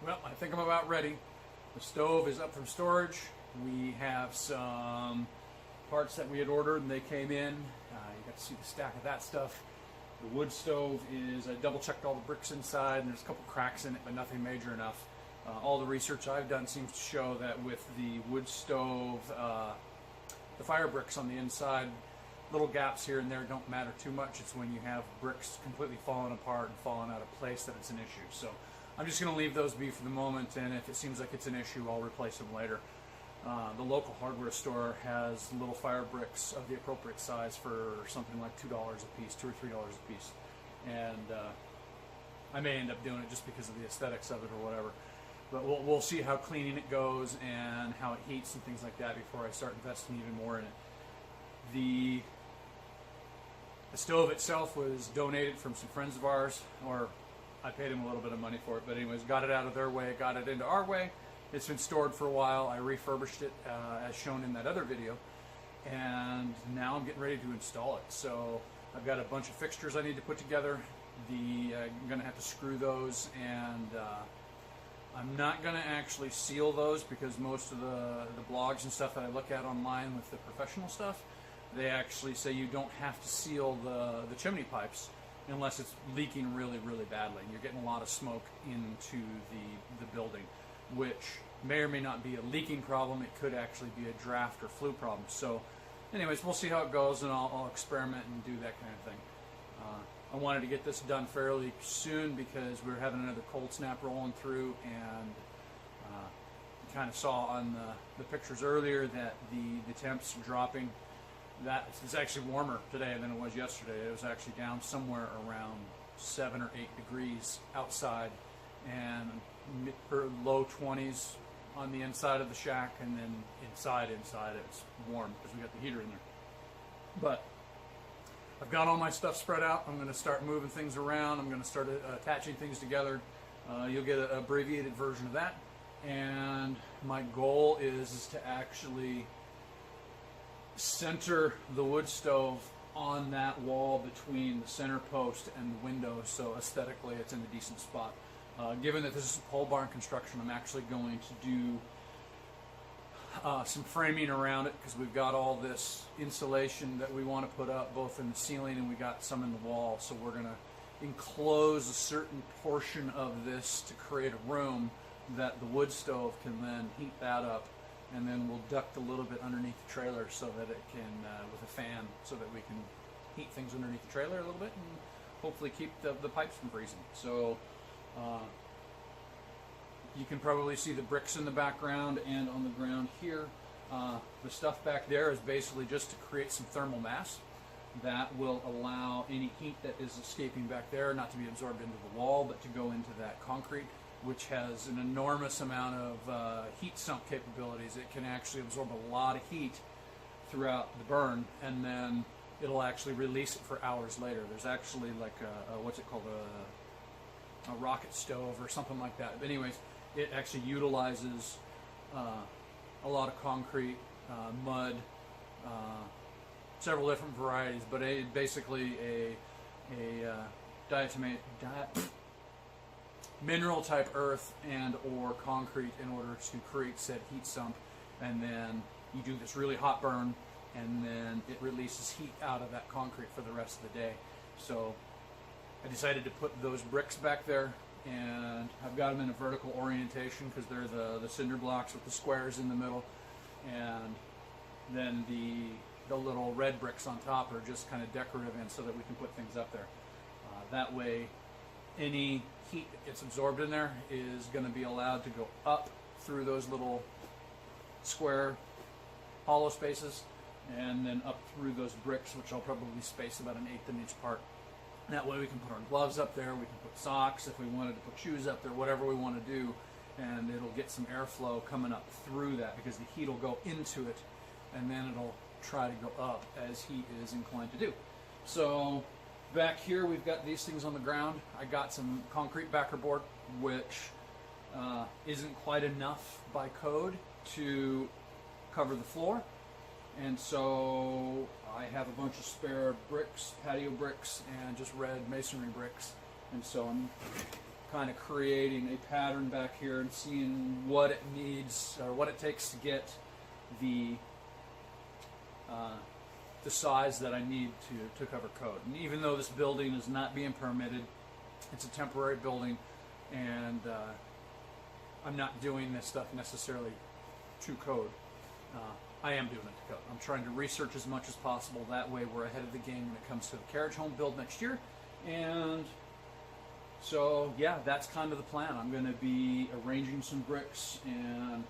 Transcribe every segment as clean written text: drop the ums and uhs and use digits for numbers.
Well, I think I'm about ready. The stove is up from storage. We have some parts that we had ordered and they came in. You got to see the stack of that stuff. The wood stove is, I double checked all the bricks inside and there's a couple cracks in it, but nothing major enough. All the research I've done seems to show that with the wood stove, the fire bricks on the inside, little gaps here and there don't matter too much. It's when you have bricks completely falling apart and falling out of place that it's an issue. So I'm just going to leave those be for the moment, and if it seems like it's an issue, I'll replace them later. The local hardware store has little fire bricks of the appropriate size for something like $2 a piece, $2 or $3 a piece. And I may end up doing it just because of the aesthetics of it or whatever. But we'll see how cleaning it goes and how it heats and things like that before I start investing even more in it. The stove itself was donated from some friends of ours, or I paid them a little bit of money for it, but anyways, got it out of their way, got it into our way. It's been stored for a while. I refurbished it as shown in that other video, and now I'm getting ready to install it. So I've got a bunch of fixtures I need to put together. I'm going to have to screw those, and I'm not going to actually seal those because most of the blogs and stuff that I look at online with the professional stuff, they actually say you don't have to seal the chimney pipes unless it's leaking really, really badly. And you're getting a lot of smoke into the building, which may or may not be a leaking problem. It could actually be a draft or flue problem. So anyways, we'll see how it goes, and I'll experiment and do that kind of thing. I wanted to get this done fairly soon because we're having another cold snap rolling through, and you kind of saw on the pictures earlier that the temps are dropping. That it's actually warmer today than it was yesterday. It was actually down somewhere around 7 or 8 degrees outside, and low 20s on the inside of the shack, and then inside it's warm because we got the heater in there. But I've got all my stuff spread out. I'm going to start moving things around. I'm going to start attaching things together. You'll get an abbreviated version of that, and my goal is to actually center the wood stove on that wall between the center post and the window, so aesthetically it's in a decent spot. Given that this is a pole barn construction, I'm actually going to do some framing around it because we've got all this insulation that we want to put up both in the ceiling and we got some in the wall, so we're going to enclose a certain portion of this to create a room that the wood stove can then heat that up, and then we'll duct a little bit underneath the trailer so that it can, with a fan, so that we can heat things underneath the trailer a little bit and hopefully keep the pipes from freezing. So you can probably see the bricks in the background and on the ground here. The stuff back there is basically just to create some thermal mass that will allow any heat that is escaping back there not to be absorbed into the wall, but to go into that concrete, which has an enormous amount of heat sump capabilities. It can actually absorb a lot of heat throughout the burn, and then it'll actually release it for hours later. There's actually like what's it called, a rocket stove or something like that. But anyways, it actually utilizes a lot of concrete, mud, several different varieties, but basically a mineral type earth and or concrete in order to create said heat sump, and then you do this really hot burn, and then it releases heat out of that concrete for the rest of the day. So I decided to put those bricks back there, and I've got them in a vertical orientation because they're the cinder blocks with the squares in the middle, and then the little red bricks on top are just kind of decorative, and so that we can put things up there. That way any heat that gets absorbed in there is going to be allowed to go up through those little square hollow spaces, and then up through those bricks, which I'll probably space about an 1/8 inch apart. That way we can put our gloves up there, we can put socks if we wanted to put shoes up there, whatever we want to do, and it'll get some airflow coming up through that because the heat will go into it, and then it'll try to go up as heat is inclined to do. So back here we've got these things on the ground. I got some concrete backer board, which isn't quite enough by code to cover the floor, and so I have a bunch of spare bricks, patio bricks, and just red masonry bricks, and so I'm kind of creating a pattern back here and seeing what it needs or what it takes to get the size that I need to cover code. And even though this building is not being permitted, it's a temporary building, and I'm not doing this stuff necessarily to code. I am doing it to code. I'm trying to research as much as possible. That way we're ahead of the game when it comes to the carriage home build next year. And so yeah, that's kind of the plan. I'm going to be arranging some bricks and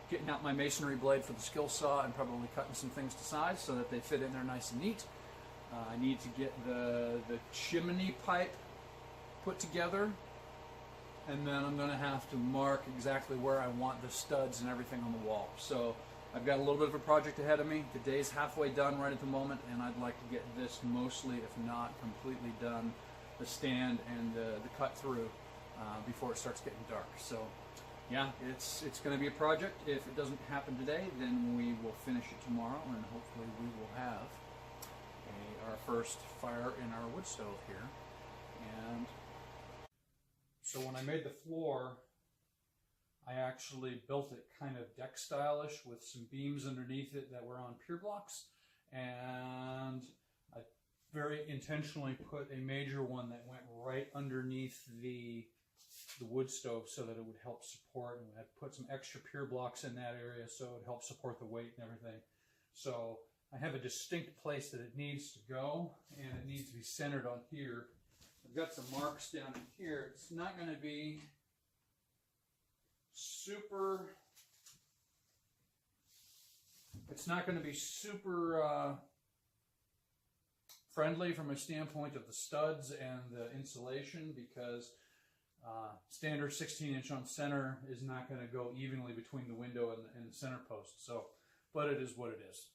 getting out my masonry blade for the skill saw and probably cutting some things to size so that they fit in there nice and neat. I need to get the chimney pipe put together, and then I'm going to have to mark exactly where I want the studs and everything on the wall. So I've got a little bit of a project ahead of me. The day's halfway done right at the moment, and I'd like to get this mostly, if not completely done, the stand and the cut through before it starts getting dark. So yeah, it's going to be a project. If it doesn't happen today, then we will finish it tomorrow, and hopefully we will have our first fire in our wood stove here. And so when I made the floor, I actually built it kind of deck stylish with some beams underneath it that were on pier blocks, and I very intentionally put a major one that went right underneath the wood stove so that it would help support, and I put some extra pier blocks in that area so it would help support the weight and everything. So I have a distinct place that it needs to go, and it needs to be centered on here. I've got some marks down in here. It's not going to be super friendly from a standpoint of the studs and the insulation, because standard 16-inch on center is not going to go evenly between the window and the center post. So, but it is what it is.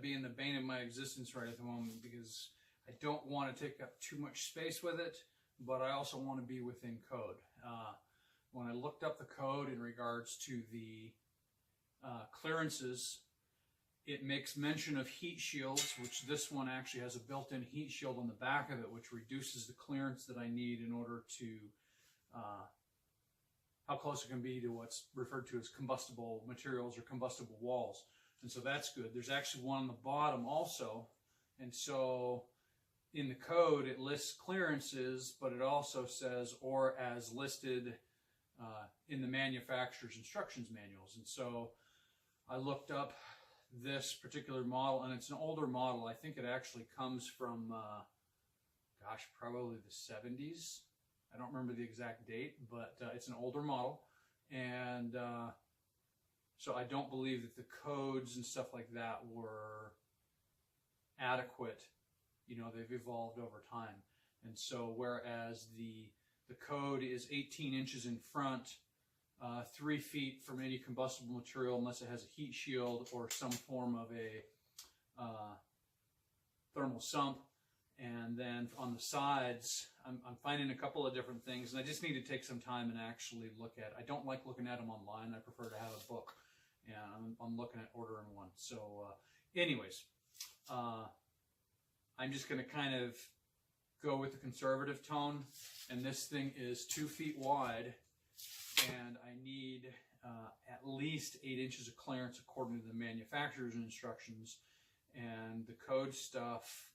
Being the bane of my existence right at the moment, because I don't want to take up too much space with it, but I also want to be within code. when I looked up the code in regards to the clearances, it makes mention of heat shields, which this one actually has a built-in heat shield on the back of it, which reduces the clearance that I need in order to how close it can be to what's referred to as combustible materials or combustible walls. And so that's good. There's actually one on the bottom also. And so in the code, it lists clearances, but it also says, or as listed in the manufacturer's instructions manuals. And so I looked up this particular model, and it's an older model. I think it actually comes from, gosh, probably the 70s. I don't remember the exact date, but it's an older model. And so I don't believe that the codes and stuff like that were adequate. You know, they've evolved over time. And so whereas the code is 18 inches in front, 3 feet from any combustible material unless it has a heat shield or some form of a thermal sump. And then on the sides, I'm finding a couple of different things, and I just need to take some time and actually look at it. I don't like looking at them online. I prefer to have a book, and I'm looking at ordering one. So anyways, I'm just going to kind of go with the conservative tone, and this thing is 2 feet wide, and I need at least 8 inches of clearance according to the manufacturer's instructions, and the code stuff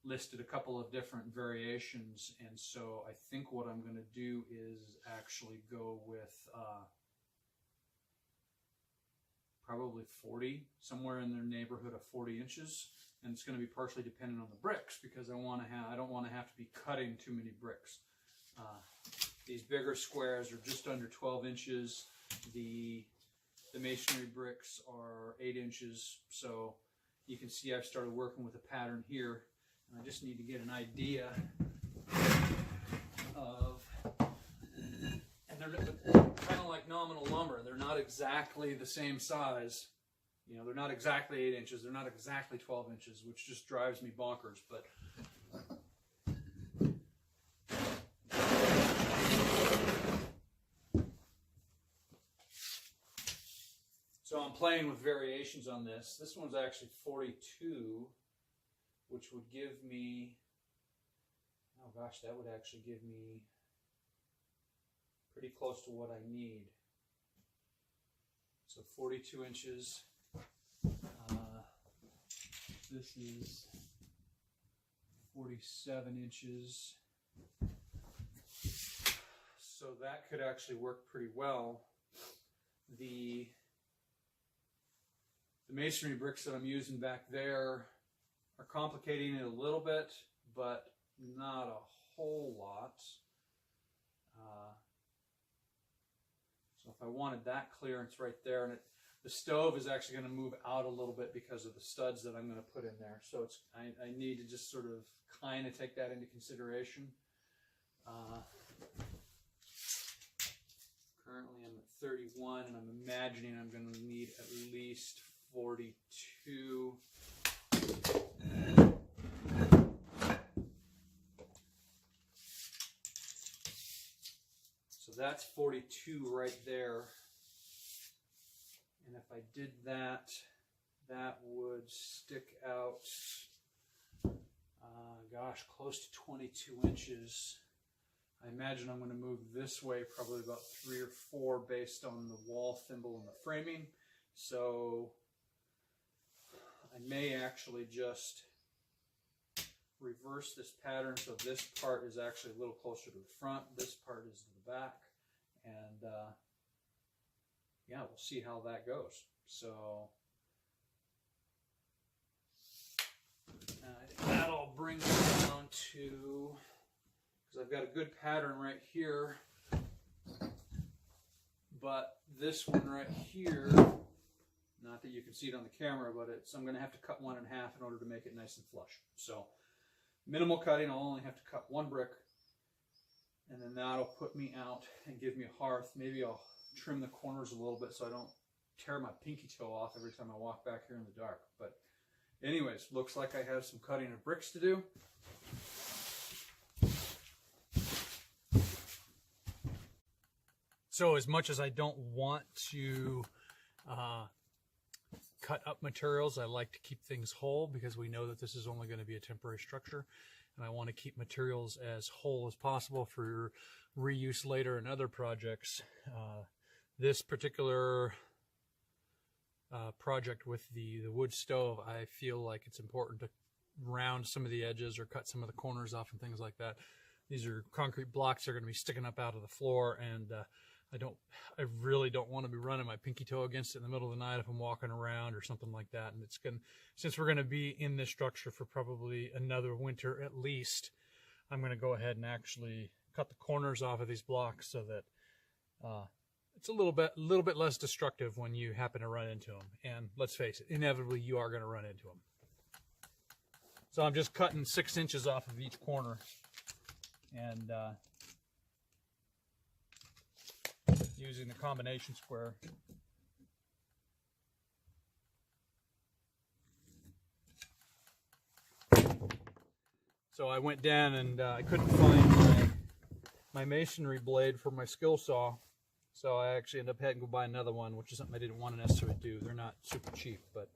listed a couple of different variations. And so I think what I'm going to do is actually go with probably 40, somewhere in the neighborhood of 40 inches. And it's going to be partially dependent on the bricks, because I don't want to have to be cutting too many bricks. These bigger squares are just under 12 inches. The masonry bricks are 8 inches. So you can see I've started working with a pattern here. I just need to get an idea of, and they're kind of like nominal lumber. They're not exactly the same size. You know, they're not exactly 8 inches. They're not exactly 12 inches, which just drives me bonkers. But so I'm playing with variations on this. This one's actually 42. Which would give me, oh gosh, that would actually give me pretty close to what I need. So 42 inches. This is 47 inches. So that could actually work pretty well. The masonry bricks that I'm using back there are complicating it a little bit, but not a whole lot. So if I wanted that clearance right there, and the stove is actually going to move out a little bit because of the studs that I'm going to put in there. So it's I need to just sort of kind of take that into consideration. Currently I'm at 31, and I'm imagining I'm going to need at least 42. So that's 42 right there. And if I did that, that would stick out, gosh, close to 22 inches. I imagine I'm going to move this way probably about 3 or 4 based on the wall thimble and the framing. So I may actually just reverse this pattern so this part is actually a little closer to the front, this part is to the back, and yeah, we'll see how that goes. So I think that'll bring it down to, because I've got a good pattern right here, but this one right here, not that you can see it on the camera, but I'm going to have to cut one in half in order to make it nice and flush. So minimal cutting, I'll only have to cut 1 brick, and then that'll put me out and give me a hearth. Maybe I'll trim the corners a little bit so I don't tear my pinky toe off every time I walk back here in the dark. But anyways, looks like I have some cutting of bricks to do. So as much as I don't want to cut up materials, I like to keep things whole because we know that this is only going to be a temporary structure, and I want to keep materials as whole as possible for reuse later in other projects. This particular project with the wood stove, I feel like it's important to round some of the edges or cut some of the corners off and things like that. These are concrete blocks that are going to be sticking up out of the floor, and I really don't want to be running my pinky toe against it in the middle of the night if I'm walking around or something like that. And since we're going to be in this structure for probably another winter at least, I'm going to go ahead and actually cut the corners off of these blocks so that it's a little bit less destructive when you happen to run into them. And let's face it, inevitably you are going to run into them. So I'm just cutting 6 inches off of each corner, and using the combination square. So I went down and I couldn't find my masonry blade for my skill saw, so I actually ended up having to go buy another one, which is something I didn't want to necessarily do. They're not super cheap, but